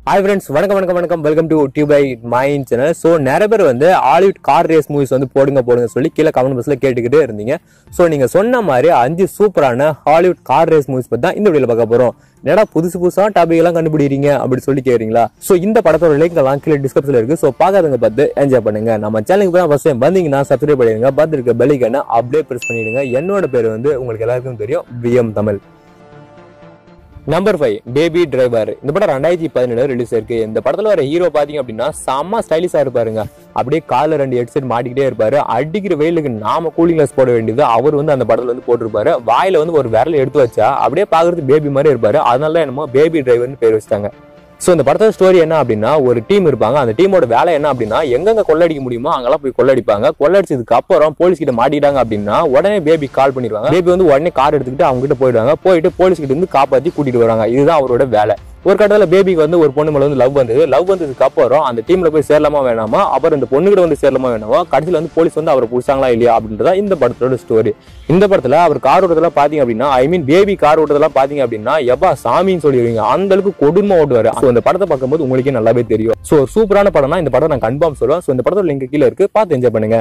Hi friends, வணக்கம் welcome to Tube by Mind channel. So நிறைய பேர் வந்து ஹாலிவுட் கார் ரேஸ் மூவிஸ் வந்து போடுங்க சொல்லி கீழே கமெண்ட் பாக்ஸ்ல கேட்டுக்கிட்டே இருந்தீங்க. ஸோ நீங்க சொன்ன மாதிரி 5 சூப்பரான ஹாலிவுட் கார் ரேஸ் மூவிஸ் பத்தி தான் இந்த வீடியோல பார்க்க போறோம். என்னடா புதுசா டாபிக் எல்லாம் கண்டுபிடிக்கிறீங்க அப்படின்னு சொல்லி கேக்குறீங்களா? ஸோ இந்த படத்தோட லிங்க் எல்லாம் கீழே டிஸ்கிரிப்ஷன்ல இருக்கு. ஸோ பார்க்காதவங்க பார்த்து என்ஜாய் பண்ணுங்க. நம்ம சேனலுக்கு தான் ஃபர்ஸ்ட் டைம் வந்தீங்கன்னா சப்ஸ்கிரைப் பண்ணிடுங்க. பார்த்து இருக்க பெல் ஐகானை அப்படியே பிரஸ் பண்ணிடுங்க. என்னோட பேர் வந்து உங்களுக்கு எல்லாருக்கும் தெரியும், VM Tamil. Number 5 baby driver. இந்த படம் 2017 ரிலீஸ் இருக்கு. இந்த படத்துல வர ஹீரோ பாத்தீங்க அப்படின்னா செம்ம ஸ்டைலிஷா இருப்பாருங்க. அப்படியே கால 2 ஹெட்செட் மாட்டிக்கிட்டே இருப்பாரு. அடிக்கிற வெயிலுக்கு நாம கூலிங் கிளாஸ் போட வேண்டியது அவர் வந்து அந்த படத்துல வந்து போட்டிருப்பாரு. வாயில வந்து ஒரு விரல் எடுத்து வச்சா அப்படியே பாக்குறது பேபி மாதிரி இருப்பாரு. அதனால என்னமோ பேபி டிரைவர்னு பேர் வச்சிட்டாங்க. சோ இந்த படத்தோட ஸ்டோரி என்ன அப்படின்னா, ஒரு டீம் இருப்பாங்க. அந்த டீமோட வேலை என்ன அப்படின்னா, எங்கெங்க கொள்ளடிக்க முடியுமோ அங்கெல்லாம் போய் கொள்ளடிப்பாங்க. கொள்ளடிச்சதுக்கு அப்புறம் போலீஸ் கிட்ட மாட்டிட்டாங்க அப்படின்னா உடனே பேபி கால் பண்ணிடுவாங்க. பேபி வந்து உடனே கார் எடுத்துக்கிட்டு அவங்க கிட்ட போயிடுவாங்க. போயிட்டு போலீஸ் கிட்ட இருந்து காப்பாத்தி கூட்டிட்டு வராங்க. இதுதான் அவரோட வேலை. ஒரு கட்டத்துல பேபிக்கு வந்து ஒரு பொண்ணு மேல வந்து லவ் வந்ததுக்கு அப்புறம் அந்த டீம்ல போய் சேரலாமா வேணாமா, அப்புறம் இந்த பொண்ணு கிட்ட வந்து சேரலாமா வேணாமா, கடைசியில வந்து போலீஸ் வந்து அவரை புடிச்சாங்களா இல்லையா அப்படின்றதா இந்த படத்தோட ஸ்டோரி. இந்த படத்துல அவர் கார் ஓட்டுறதெல்லாம் பாத்தீங்க அப்படின்னா, ஐ மீன் பேபி கார் ஓட்டுறதெல்லாம் பாத்தீங்க அப்படின்னா எப்பா சாமின்னு சொல்லிடுவீங்க. அந்த அளவுக்கு கொடுமை ஓட்டுவாரு. இந்த படத்தை பார்க்கும்போது உங்களுக்கே நல்லாவே தெரியும். சோ சூப்பரான படம்னா இந்த படம் நான் கன்ஃபார்ம் சொல்லுவேன். சோ இந்த படத்தோட லிங்க் கீழே இருக்கு, பார்த்து என்ஜாய் பண்ணுங்க.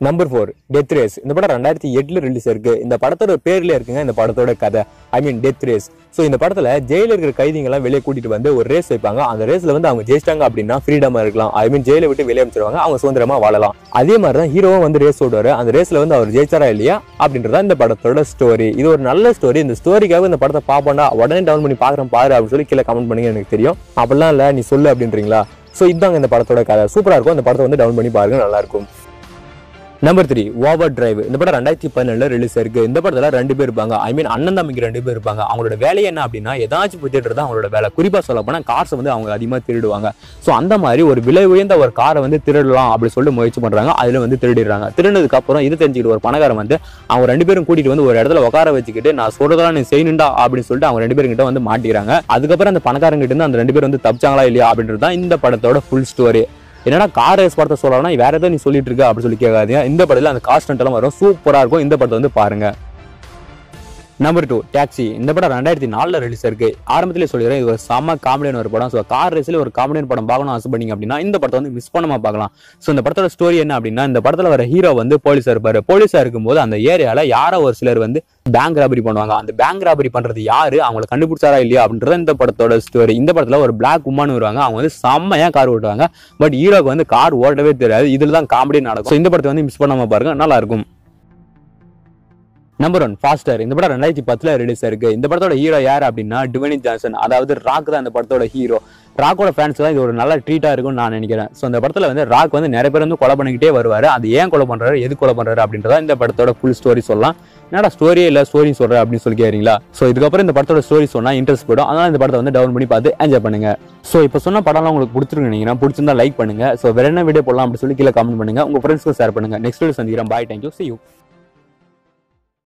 Number 4 death race. இந்த படம் 2008 ரிலீஸ் இருக்கு. இந்த படத்தோட பேர்ல இருக்குங்க இந்த படத்தோட கதை, ஐ மீன் டெத் ரேஸ். சோ இந்த படத்துல ஜெயில இருக்கிற கைதிங்க எல்லாம் வெளியே கூட்டிட்டு வந்து ஒரு ரேஸ் வைப்பாங்க. அந்த ரேஸ்ல வந்து அவங்க ஜெயிச்சிட்டாங்க அப்படின்னா ஃப்ரீடமா இருக்கலாம். ஐ மீன் ஜெயில விட்டு வெளியே அமைச்சிருவாங்க, அவங்க சுதந்திரமா வாழலாம். அதே மாதிரிதான் ஹீரோவும் வந்து ரேஸ் ஓடுவாரு. அந்த ரேஸ்ல வந்து அவர் ஜெயிச்சாரா இல்லையா அப்படின்றத இந்த படத்தோட ஸ்டோரி. இது ஒரு நல்ல ஸ்டோரி. இந்த ஸ்டோரிக்காக இந்த படத்தை பாப்போம்னா உடனே டவுன் பண்ணி பாக்குறேன் பாரு அப்படின்னு சொல்லி கீழே கமெண்ட் பண்ணுங்க. எனக்கு தெரியும் அப்படிலாம் இல்ல, நீ சொல்லு அப்படின்றீங்களா? சோ இதாங்க இந்த படத்தோட கதை. சூப்பரா இருக்கும். இந்த படத்தை வந்து டவுன் பண்ணி பாருங்க, நல்லா இருக்கும். Number 3 over drive. இந்த படம் 2017 ரிலீஸ் இருக்கு. இந்த படத்துல 2 பேர் இருப்பாங்க. ஐ மீன் அண்ணன் தம்பிக்கு 2 பேர் இருப்பாங்க. அவங்களோட வேலை என்ன அப்படின்னா, ஏதாச்சும் போய் திருடுறது அவங்களோட வேலை. குறிப்பா சொல்ல போனா கார்ஸ் வந்து அவங்க அதிகமா திருடுவாங்க. சோ அந்த மாதிரி ஒரு விலை உயர்ந்த ஒரு காரை வந்து திருடலாம் அப்படின்னு சொல்லிட்டு முயற்சி பண்றாங்க. அதுல வந்து திருடிடுறாங்க. திருடினதுக்கு அப்புறம் இது தெரிஞ்சுக்கிட்டு ஒரு பணக்காரன் வந்து அவங்க 2 பேரும் கூட்டிட்டு வந்து ஒரு இடத்துல உட்கார வச்சுக்கிட்டு, நான் சொல்றதெல்லாம் நீ செய்யணுண்டா அப்படின்னு சொல்லிட்டு அவங்க 2 பேரும் கிட்ட வந்து மாட்டிக்கிறாங்க. அதுக்கப்புறம் அந்த பணக்காரங்க கிட்ட இருந்து அந்த 2 பேர் வந்து தப்பிச்சாங்களா இல்லையா அப்படின்றது தான் இந்த படத்தோட ஃபுல் ஸ்டோரி. என்னடா கார் ரேஸ் படத்தை சொல்லலாம், வேற ஏதோ நீ சொல்லிட்டு இருக்க அப்படின்னு சொல்லி கேட்காதீங்க. இந்த படத்துல அந்த காஸ்ட் எல்லாம் வரும், சூப்பரா இருக்கும். இந்த படத்தை வந்து பாருங்க. Number 2 taxi. இந்த படம் 2004 ரிலீஸ் இருக்கு. ஆரம்பத்திலே சொல்லிடுறேன், இது ஒரு செம்ம காமெடியான ஒரு படம். ஸோ கார் ரேஸ்ல ஒரு காமெடியான படம் பார்க்கணும் ஆசைப்பட்டீங்க அப்படின்னா இந்த படத்தை வந்து மிஸ் பண்ணாம பார்க்கலாம். ஸோ இந்த படத்தோட ஸ்டோரி என்ன அப்படின்னா, இந்த படத்துல வர ஹீரோ வந்து போலீஸா இருப்பாரு. போலீஸா இருக்கும்போது அந்த ஏரியால யாரோ ஒரு சிலர் வந்து பேங்க் ராபரி பண்ணுவாங்க. அந்த பேங்க் ராபரி பண்றது யாரு, அவங்களை கண்டுபிடிச்சாரா இல்லையா அப்படின்றத இந்த படத்தோட ஸ்டோரி. இந்த படத்துல ஒரு பிளாக் உமன் வருவாங்க. அவங்க வந்து செம்மையா கார் ஓட்டுவாங்க. பட் ஹீரோக்கு வந்து கார் ஓட்டவே தெரியாது. இதுல தான் காமெடி நடக்கும். இந்த படத்தை வந்து மிஸ் பண்ணாம பாருங்க, நல்லா இருக்கும். Number 1 faster. இந்த படம் 2010 ரிலீஸ் இருக்கு. இந்த படத்தோட ஹீரோ யார் அப்படின்னா டுவேனி ஜான்சன், அதாவது ராக் தான் இந்த படத்தோட ஹீரோ. ராக்கோட ஃபேன்ஸ் தான் இது ஒரு நல்ல ட்ரீட்டா இருக்கும்னு நான் நினைக்கிறேன். ஸோ இந்த படத்துல வந்து ராக் வந்து நிறைய பேர் வந்து கொலை பண்ணிக்கிட்டே வருவாரு. அது ஏன் கொலை பண்றாரு, எது கொலை பண்றாரு அப்படின்றத இந்த படத்தோட ஃபுல் ஸ்டோரி சொல்லலாம். என்னடா ஸ்டோரியே இல்ல ஸ்டோரி சொல்ற அப்படின்னு சொல்லி கேட்கறீங்களா? ஸோ இதுக்கப்புறம் இந்த படத்தோட ஸ்டோரி சொன்னா இன்ட்ரெஸ்ட் போடும். அதனால இந்த படத்தை வந்து டவுன் பண்ணி பார்த்து என்ஜாய் பண்ணுங்க. ஸோ இப்போ சொன்ன படம்லாம் உங்களுக்கு பிடிச்சிருக்கு, பிடிச்சிருந்தா லைக் பண்ணுங்க. ஸோ வேற என்ன வீடியோ போடலாம் அப்படின்னு சொல்லி கீழே கமெண்ட் பண்ணுங்க. உங்க ஃப்ரெண்ட்ஸ்க்கு ஷேர் பண்ணுங்க. நெக்ஸ்ட் வீடியோ சந்திக்கிறேன். பாய், தேங்க்யூ, see you.